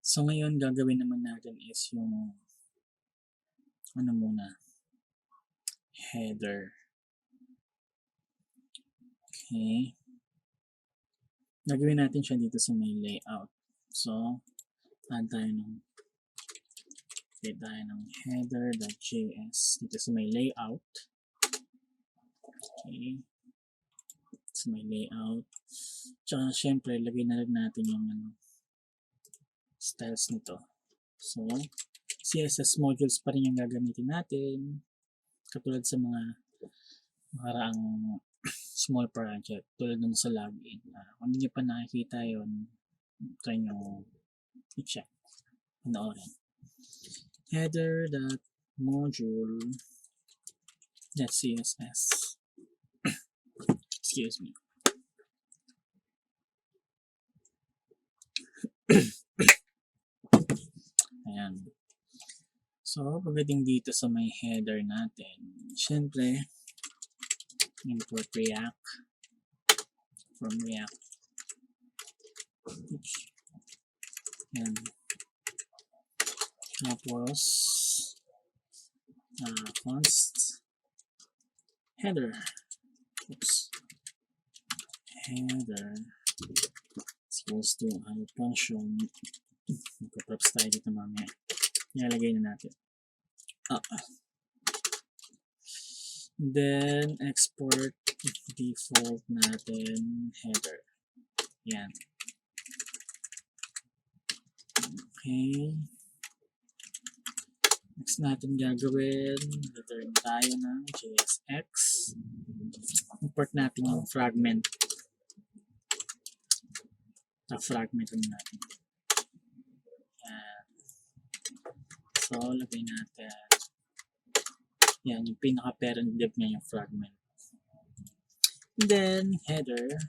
So ngayon gagawin naman natin is yung ano muna, header. Okay. Gagawin natin siya dito sa may layout. So, add tayo ng header.js dito sa may layout. Okay. Sa may layout. Tsaka syempre, lagay na rin natin yung styles nito. So, CSS modules pa rin yung gagamitin natin. Katulad sa mga nakaraang small project. Tulad nun sa login. Kung hindi nyo pa nakikita yun, try nyo i-check. Panoorin. Header.module.css. Excuse me. Ayan. So, pagdating dito sa may header natin, syempre, import react from react. Oops. Ayan. Tapos, const header. Oops. Header is equals to function. Magka-props tayo dito mamaya. Nilalagay na natin. Then, export default natin header. Yan. Okay. Next natin gagawin, return tayo ng JSX. Import natin yung fragment. Fragment natin. Yan. So, lagay natin. Yan, yung pinaka-parent div niya yung fragment. And then, header.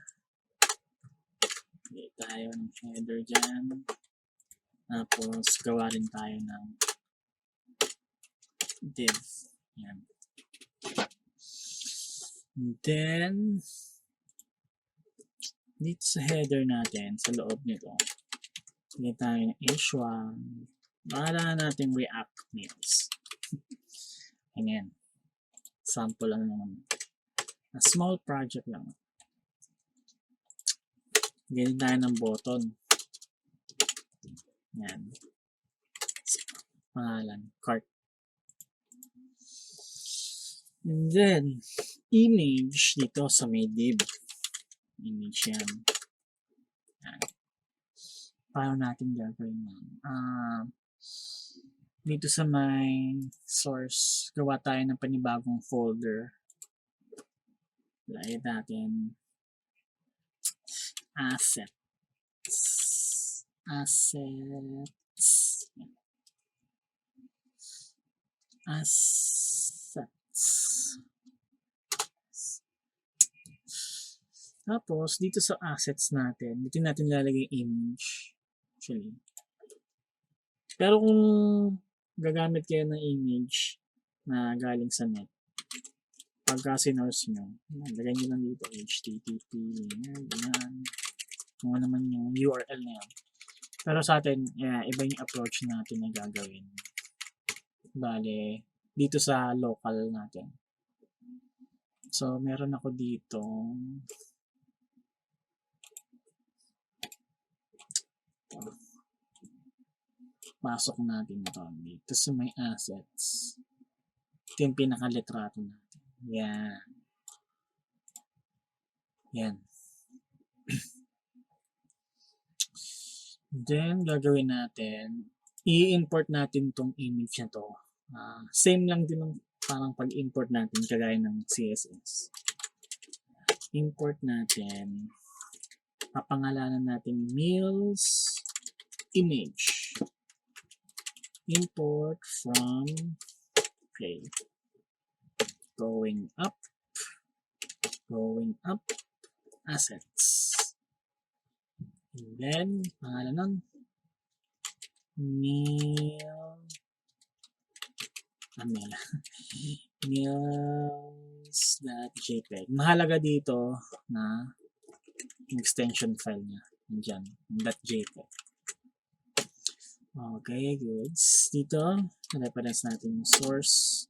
Lagay tayo ng header dyan. Tapos, gawa rin tayo ng div. Yan. And then, dito sa header natin, sa loob nito, lagay tayo ng h1. Bahala natin react nails. Ayan. Sample lang naman. A small project lang. Ganyan tayo ng button. Ayan. Pangalan. Cart. And then, image dito sa may div. Image yan. Ayan. Paano natin gagawin yan? Dito sa may source, gawa tayo ng panibagong folder. Lagay natin assets. Tapos, dito sa assets natin, dito natin lalagay image. Actually. Pero kung gagamit kayo ng image na galing sa net, pagka sinurse nyo, lagay nyo lang dito, http, ganyan, kung ano naman yung URL na yan. Pero sa atin, iba yung approach natin na gagawin. Bale, dito sa local natin. So, meron ako dito, pasok natin ito dito sa may assets. Ito yung pinakalitrato natin. Yan. Yan. Then, gagawin natin, i-import natin tong image na to. Same lang din ng parang pag-import natin kagaya ng CSS. Import natin, papangalanan natin meals image. Import from okay. Going up assets. And then, pangalan nun, meals.jpg. Mahalaga dito na extension file niya. Diyan, .jpg. Okay, goods. Dito, reference natin yung source.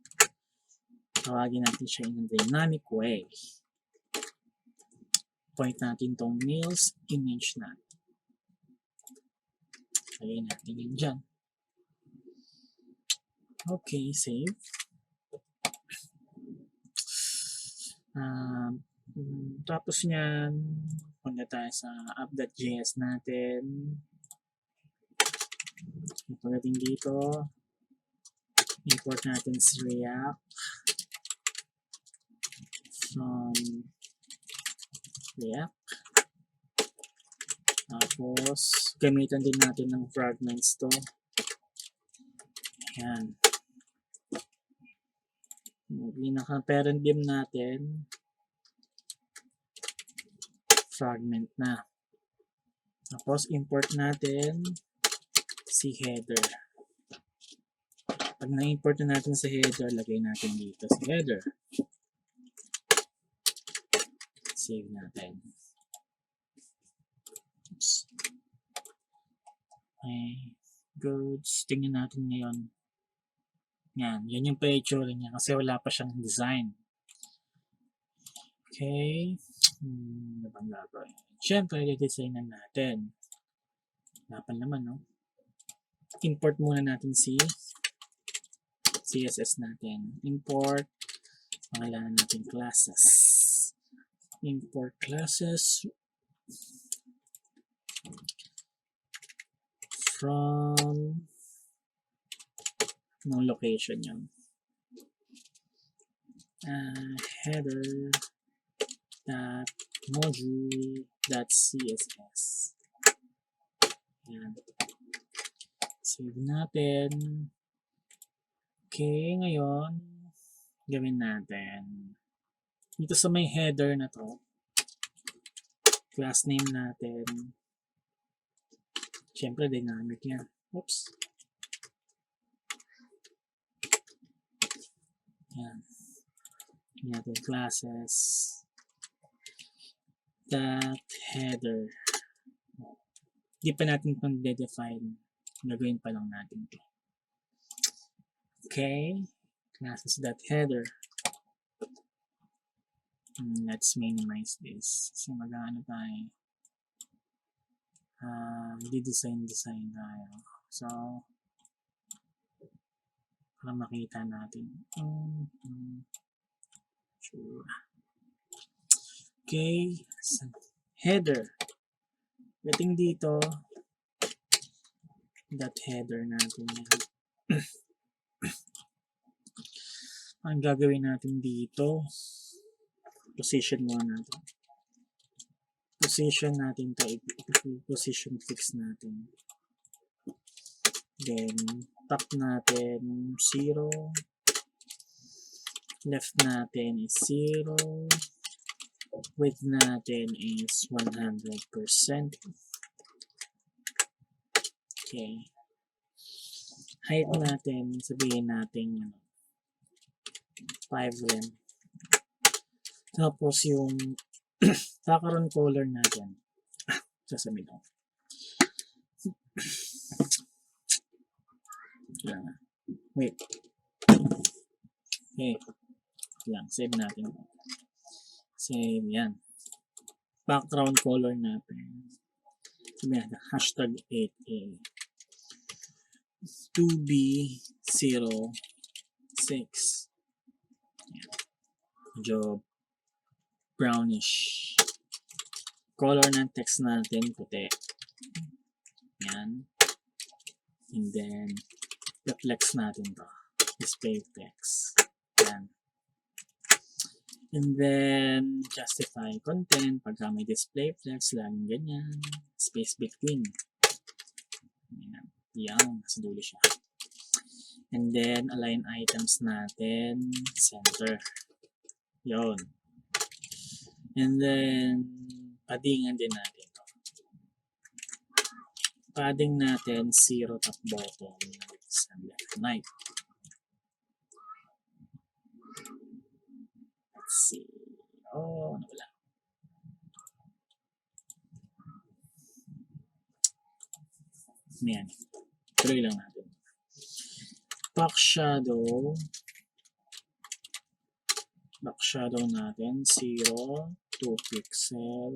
Tawagin natin siya in a dynamic way. Point natin tong nails image natin. Lagay natin yun dyan. Okay, save. Tapos yan, punta tayo sa app.js natin. Pagdating dito, import natin si React from React. Tapos, gamitan din natin ng fragments to. Ayan. Pinaka-parent beam natin, fragment na. Tapos, import natin si header. Pag na-import na natin sa header, lagay natin dito si header. Save natin. Oops. Okay. Goods. Tingnan natin ngayon. Yan. Yan yung picture niya kasi wala pa siyang design. Okay. Ano bang gagawin? Siyempre, i-designan natin. Dapat naman, no? Import muna natin si CSS natin. Import. Pangalanan natin classes. Import classes from no location yun. Header dot module dot css. Yan. Save natin. Okay, ngayon gawin natin dito sa may header na to, class name natin, syempre dynamic yan. Oops. Yan. Natin classes that header. Hindi pa natin pang define, gagawin pa lang natin to. Okay, classes that header. Let's minimize this. Kasi mag-ano tayo. Design tayo. So, para makita natin. Sure. Okay, so, header. Dating dito, that header natin. Ang gagawin natin dito, position muna natin. Position natin to, position fix natin. Then, top natin 0. Left natin is 0. Width natin is 100%. Okay. Height natin, sabihin natin 5 rem. Tapos yung background color natin. Sasabihin ko. Wait. Okay. Lang, save natin. Save yan. Background color natin. Sabihin natin, hashtag 8A. 2B06. Yan. Medyo brownish. Color ng text natin, puti. Yan. And then, reflex natin to. Display text. Yan. And then, justify content. Pagka may display flex, laging ganyan. Space between. Yan. Yan. Nasa dulo siya. And then, align items natin. Center. Yun. And then, paddingan din natin to. Padding natin 0 top bottom. Left right. Let's see. Oh, nawala. Ayan. tuloy lang natin. Back shadow natin 0, 2 pixel,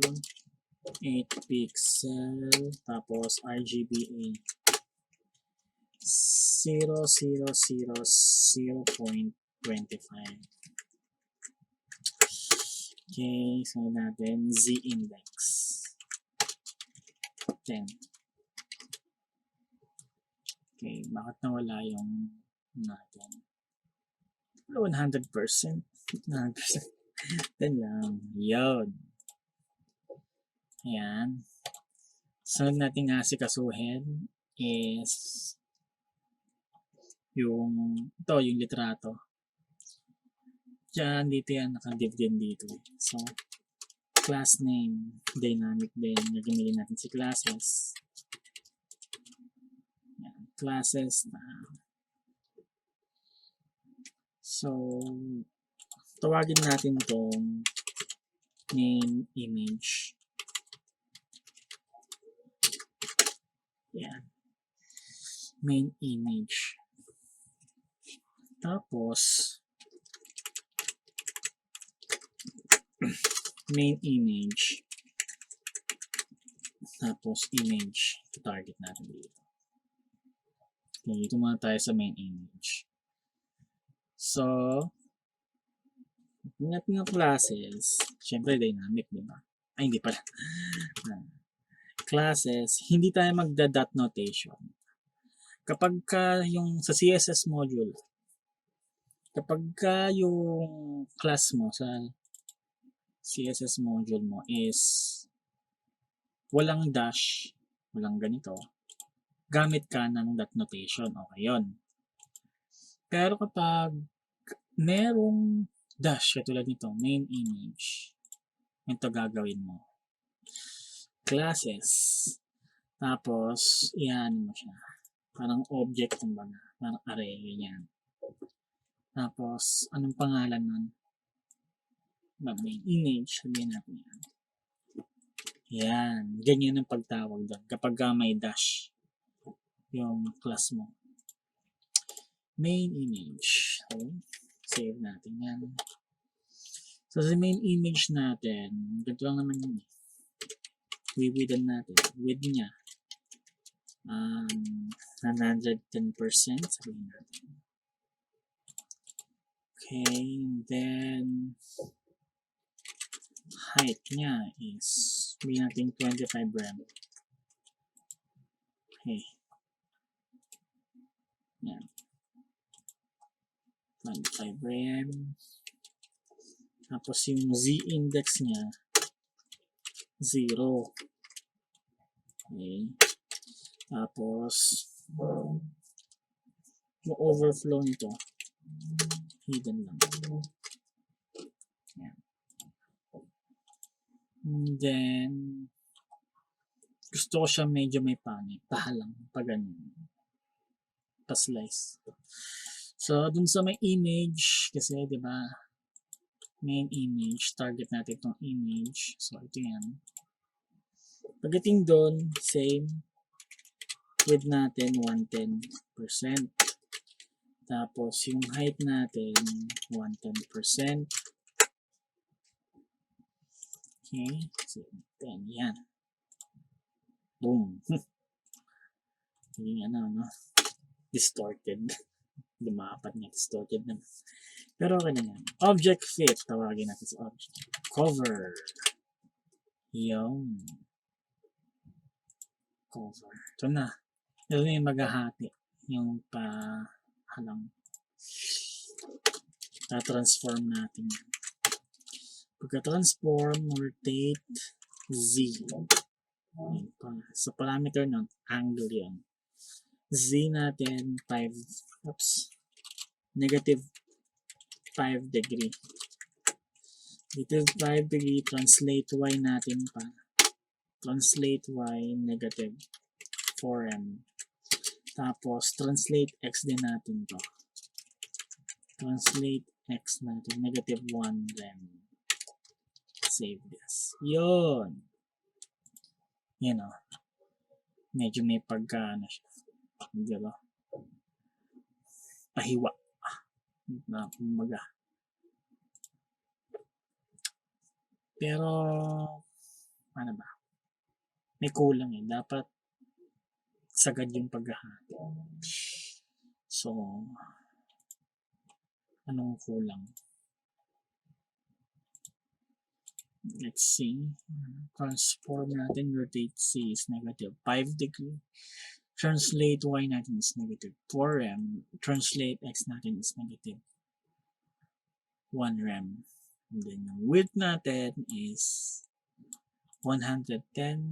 8 pixel, tapos RGBA 0.25. Okay, so natin Z index 10. Okay, bakit nawala yung natin? 100%. 100%. 10 lang. Yun. Ayan. Sunod natin asikasuhin is yung litrato. Diyan, dito yan, nakadiv din dito. So, class name, dynamic din. Nagamitin natin si classes. Yan, classes na. So, tawagin natin itong main image. Yan. Main image. Tapos, main image. Tapos, image. Target natin dito. Okay, dito muna tayo sa main image. So, natin yung classes. Siyempre, dynamic, di ba? Ay, hindi pala. Classes, hindi tayo magda-dot notation. Kapag ka yung sa CSS module, kapag ka yung class mo sa CSS module mo is walang dash, walang ganito, gamit ka ng dot notation. Okay yun. Pero kapag merong dash, katulad nito, main image, ito gagawin mo. Classes. Tapos, iyan mo siya. Parang object, kumbaga. Parang array, ganyan. Tapos, anong pangalan nun? Main image, sabihin natin yan. Yan. Ganyan ang pagtawag doon. Kapag may dash yung class mo. Main image. So, save natin yan. So, sa main image natin, ganito lang naman yun. Widthan natin. Width niya. 110%. Sabihin natin. Okay. Then, height niya is, sabihin natin 25 rem. Okay. Yan. 25 rem. Tapos yung Z index niya, 0. Okay. Tapos, yung overflow nito, hidden lang. Yan. And then, gusto ko siya medyo may pangit. Pahalang, pa ganun. Pa-slice. So, dun sa may image, kasi, di ba, main image, target natin itong image. So, ito yan. Pagdating doon, same. Width natin, 110%. Tapos, yung height natin, 110%. Okay. So, 10. Yan. Boom. Yung no? Distorted. Lumapat niya. Distorted naman. Pero okay na yan. Object fit. Tawagin natin sa object. Cover. Yung. Cover. Ito na. Ito na yung maghahati. Yung pahalang. Ta-transform natin. Pagka-transform, rotate, Z. Sa parameter nun, angle yun. Z natin, negative 5 degree. Negative 5 degree, translate Y natin pa. Translate Y, negative 4M. Tapos, translate X din natin to. Translate X natin, negative 1 rem. Save this. Yun. Yan o. Medyo may pagka, siya. Medyo pahiwa na kumbaga. Pero, ano ba? May kulang eh. Dapat sagad yung paghahati. So, anong kulang? Let's see. Transform natin, rotate C is negative 5 degree. Translate Y natin is negative 4 rem. Translate X natin is negative 1 rem. And then yung width natin is 110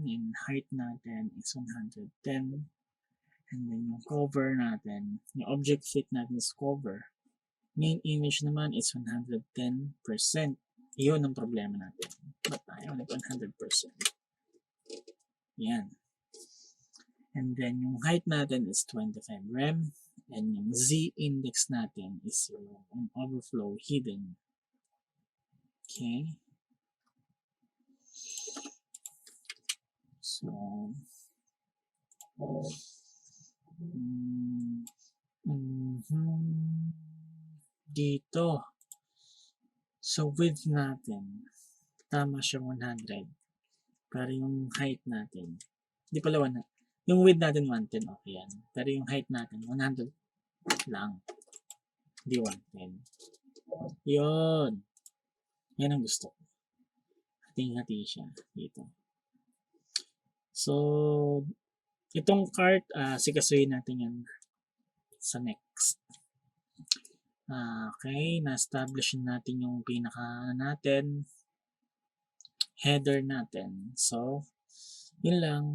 and height natin is 110. And then yung cover natin, yung object fit natin is cover. Main image naman is 110%. Iyon ang problema natin. Ba't tayo nag 100%? Yan. And then yung height natin is 25 rem. And yung Z index natin is yung overflow hidden. Okay. So, dito. So, width natin, tama siya 100. Pero yung height natin, hindi pala 100. Yung width natin 110, okay yan. Pero yung height natin, 100 lang. Hindi 110. Yun. Yan ang gusto ko. Hating-hati siya dito. So, itong cart, sikasuhin natin yan sa next. Okay, na-establish natin yung pinaka natin, header natin. So, yun lang.